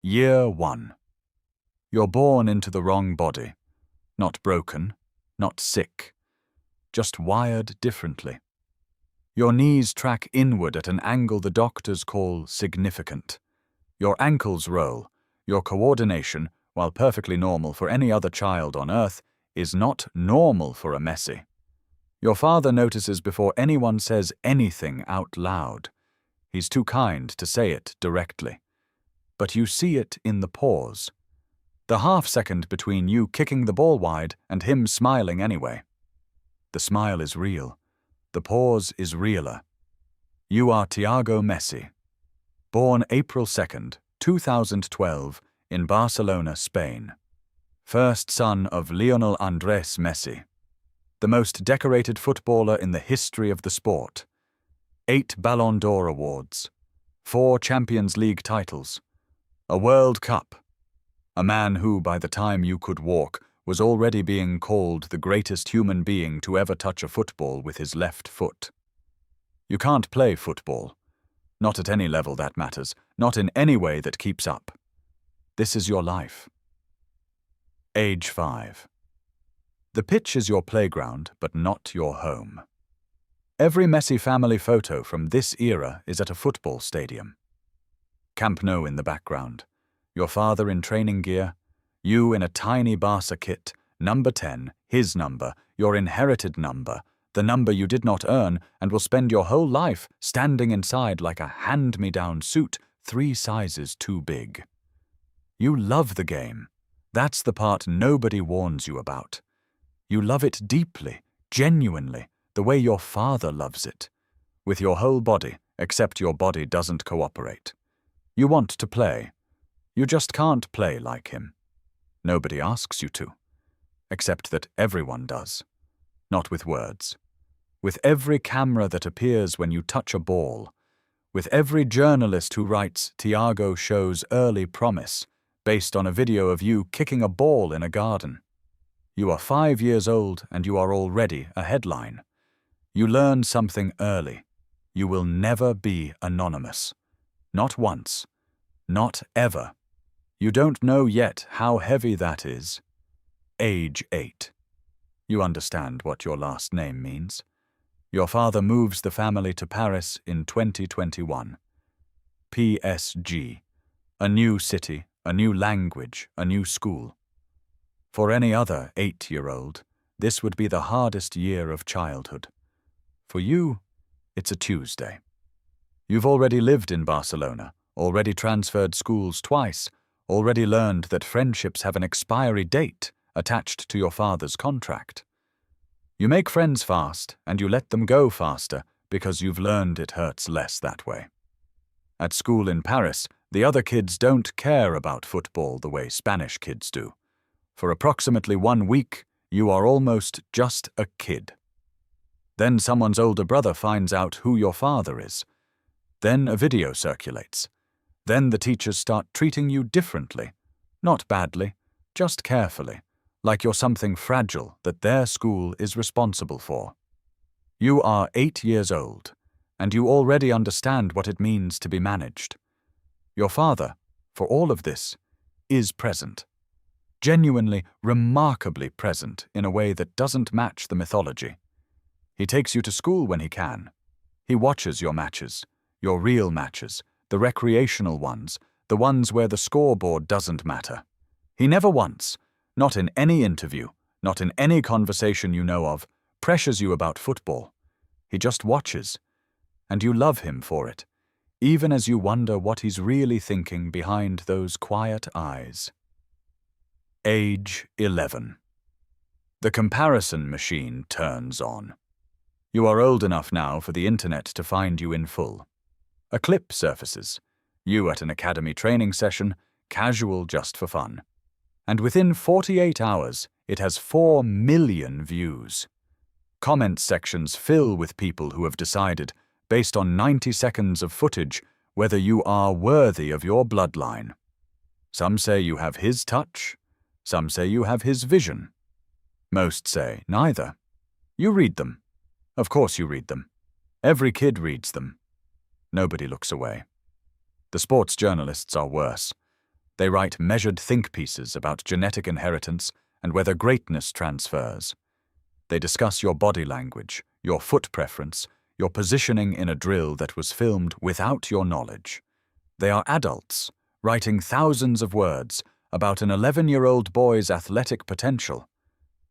Year 1. You're born into the wrong body. Not broken, not sick, just wired differently. Your knees track inward at an angle the doctors call significant. Your ankles roll. Your coordination, while perfectly normal for any other child on earth, is not normal for a Messi. Your father notices before anyone says anything out loud. He's too kind to say it directly. But you see it in the pause. The half-second between you kicking the ball wide and him smiling anyway. The smile is real. The pause is realer. You are Thiago Messi. Born April 2nd, 2012, in Barcelona, Spain. First son of Lionel Andrés Messi. The most decorated footballer in the history of the sport. 8 Ballon d'Or awards. 4 Champions League titles. A World Cup. A man who, by the time you could walk, was already being called the greatest human being to ever touch a football with his left foot. You can't play football. Not at any level that matters, not in any way that keeps up. This is your life. Age 5. The pitch is your playground, but not your home. Every Messi family photo from this era is at a football stadium. Camp Nou in the background. Your father in training gear. You in a tiny Barca kit. Number 10, his number, your inherited number, the number you did not earn and will spend your whole life standing inside like a hand-me-down suit 3 sizes too big. You love the game. That's the part nobody warns you about. You love it deeply, genuinely, the way your father loves it. With your whole body, except your body doesn't cooperate. You want to play. You just can't play like him. Nobody asks you to. Except that everyone does. Not with words. With every camera that appears when you touch a ball. With every journalist who writes Thiago shows early promise, based on a video of you kicking a ball in a garden. You are 5 years old and you are already a headline. You learn something early. You will never be anonymous. Not once. Not ever. You don't know yet how heavy that is. Age 8. You understand what your last name means. Your father moves the family to Paris in 2021. PSG. A new city, a new language, a new school. For any other 8-year-old, this would be the hardest year of childhood. For you, it's a Tuesday. You've already lived in Barcelona, already transferred schools twice, already learned that friendships have an expiry date attached to your father's contract. You make friends fast, and you let them go faster because you've learned it hurts less that way. At school in Paris, the other kids don't care about football the way Spanish kids do. For approximately 1 week, you are almost just a kid. Then someone's older brother finds out who your father is. Then a video circulates. Then the teachers start treating you differently. Not badly, just carefully, like you're something fragile that their school is responsible for. You are 8 years old, and you already understand what it means to be managed. Your father, for all of this, is present. Genuinely, remarkably present in a way that doesn't match the mythology. He takes you to school when he can. He watches your matches, your real matches, the recreational ones, the ones where the scoreboard doesn't matter. He never once, not in any interview, not in any conversation you know of, pressures you about football. He just watches, and you love him for it, even as you wonder what he's really thinking behind those quiet eyes. Age 11. The comparison machine turns on. You are old enough now for the internet to find you in full. A clip surfaces, you at an academy training session, casual just for fun. And within 48 hours, it has 4 million views. Comment sections fill with people who have decided, based on 90 seconds of footage, whether you are worthy of your bloodline. Some say you have his touch, some say you have his vision. Most say neither. You read them. Of course you read them. Every kid reads them. Nobody looks away. The sports journalists are worse. They write measured think pieces about genetic inheritance and whether greatness transfers. They discuss your body language, your foot preference, your positioning in a drill that was filmed without your knowledge. They are adults, writing thousands of words about an 11-year-old boy's athletic potential.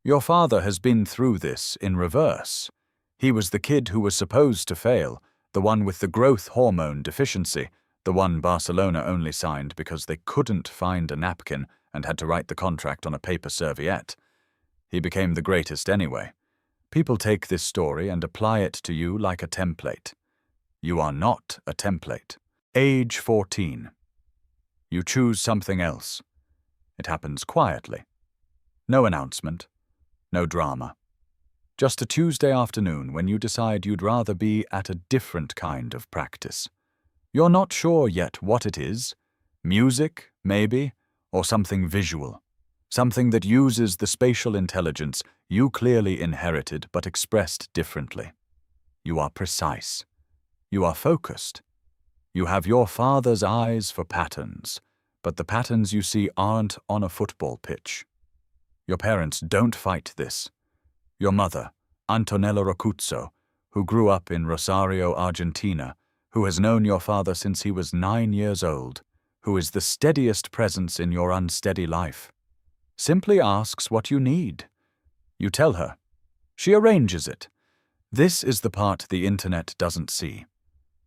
Your father has been through this in reverse. He was the kid who was supposed to fail, the one with the growth hormone deficiency, the one Barcelona only signed because they couldn't find a napkin and had to write the contract on a paper serviette. He became the greatest anyway. People take this story and apply it to you like a template. You are not a template. Age 14. You choose something else. It happens quietly. No announcement. No drama. Just a Tuesday afternoon when you decide you'd rather be at a different kind of practice. You're not sure yet what it is. Music, maybe, or something visual. Something that uses the spatial intelligence you clearly inherited but expressed differently. You are precise. You are focused. You have your father's eyes for patterns, but the patterns you see aren't on a football pitch. Your parents don't fight this. Your mother, Antonella Rocuzzo, who grew up in Rosario, Argentina, who has known your father since he was 9 years old, who is the steadiest presence in your unsteady life, simply asks what you need. You tell her. She arranges it. This is the part the internet doesn't see.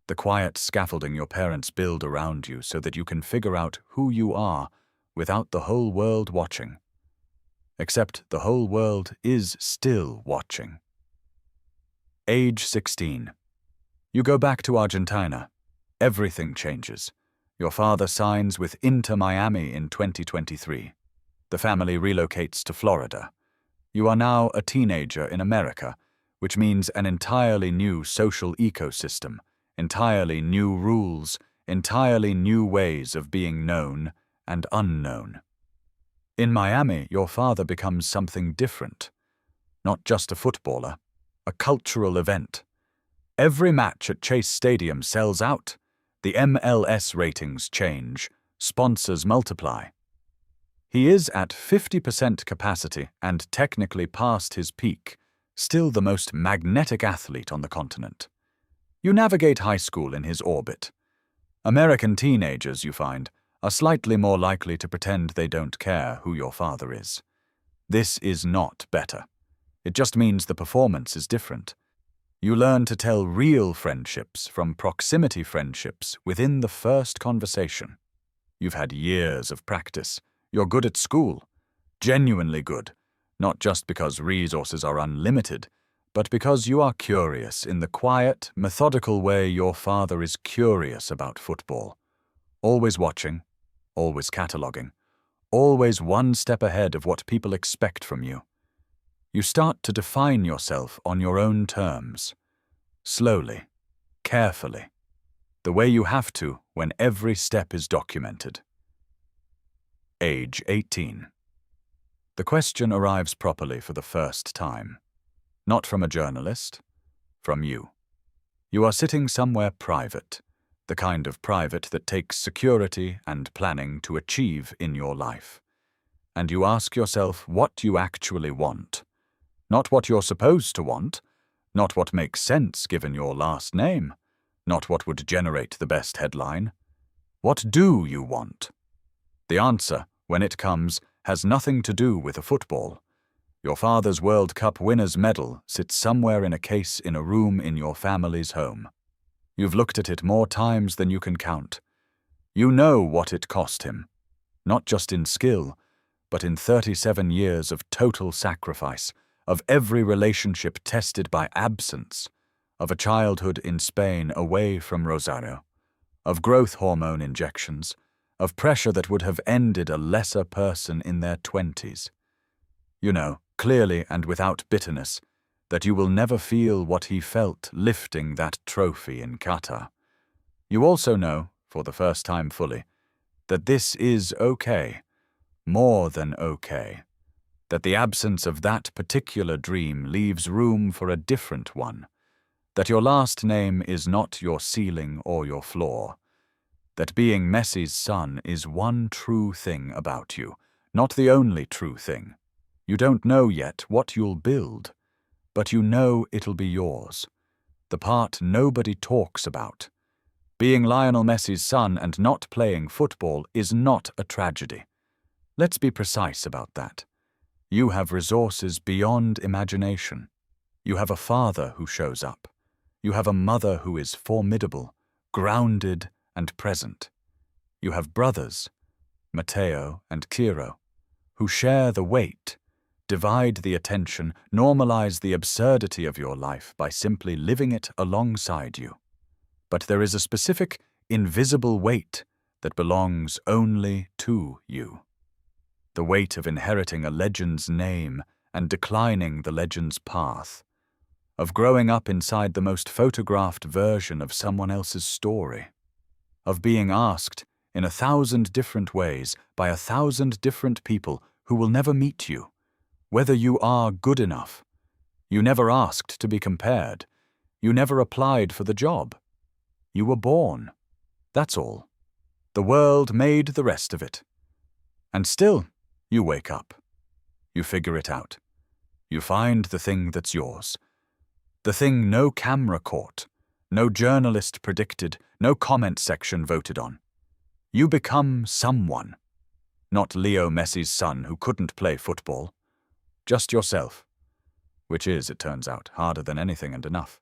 The quiet scaffolding your parents build around you so that you can figure out who you are without the whole world watching. Except the whole world is still watching. Age 16. You go back to Argentina. Everything changes. Your father signs with Inter Miami in 2023. The family relocates to Florida. You are now a teenager in America, which means an entirely new social ecosystem, entirely new rules, entirely new ways of being known and unknown. In Miami, your father becomes something different. Not just a footballer, a cultural event. Every match at Chase Stadium sells out. The MLS ratings change. Sponsors multiply. He is at 50% capacity and technically past his peak, still the most magnetic athlete on the continent. You navigate high school in his orbit. American teenagers, you find, are slightly more likely to pretend they don't care who your father is. This is not better. It just means the performance is different. You learn to tell real friendships from proximity friendships within the first conversation. You've had years of practice. You're good at school. Genuinely good. Not just because resources are unlimited, but because you are curious in the quiet, methodical way your father is curious about football. Always watching, always cataloguing, always one step ahead of what people expect from you. You start to define yourself on your own terms. Slowly, carefully, the way you have to when every step is documented. Age 18. The question arrives properly for the first time. Not from a journalist, from you. You are sitting somewhere private, the kind of private that takes security and planning to achieve in your life. And you ask yourself what you actually want. Not what you're supposed to want, not what makes sense given your last name, not what would generate the best headline. What do you want? The answer, when it comes, has nothing to do with a football. Your father's World Cup winner's medal sits somewhere in a case in a room in your family's home. You've looked at it more times than you can count. You know what it cost him, not just in skill, but in 37 years of total sacrifice, of every relationship tested by absence, of a childhood in Spain away from Rosario, of growth hormone injections, of pressure that would have ended a lesser person in their 20s. You know, clearly and without bitterness, that you will never feel what he felt lifting that trophy in Qatar. You also know, for the first time fully, that this is okay, more than okay, that the absence of that particular dream leaves room for a different one, that your last name is not your ceiling or your floor, that being Messi's son is one true thing about you, not the only true thing. You don't know yet what you'll build, but you know it'll be yours. The part nobody talks about. Being Lionel Messi's son and not playing football is not a tragedy. Let's be precise about that. You have resources beyond imagination. You have a father who shows up. You have a mother who is formidable, grounded, and present. You have brothers, Matteo and Kiro, who share the weight, divide the attention, normalize the absurdity of your life by simply living it alongside you. But there is a specific, invisible weight that belongs only to you. The weight of inheriting a legend's name and declining the legend's path, of growing up inside the most photographed version of someone else's story, of being asked in 1,000 different ways by 1,000 different people who will never meet you, whether you are good enough. You never asked to be compared. You never applied for the job. You were born. That's all. The world made the rest of it. And still, you wake up. You figure it out. You find the thing that's yours. The thing no camera caught, no journalist predicted, no comment section voted on. You become someone. Not Leo Messi's son who couldn't play football. Just yourself. Which is, it turns out, harder than anything and enough.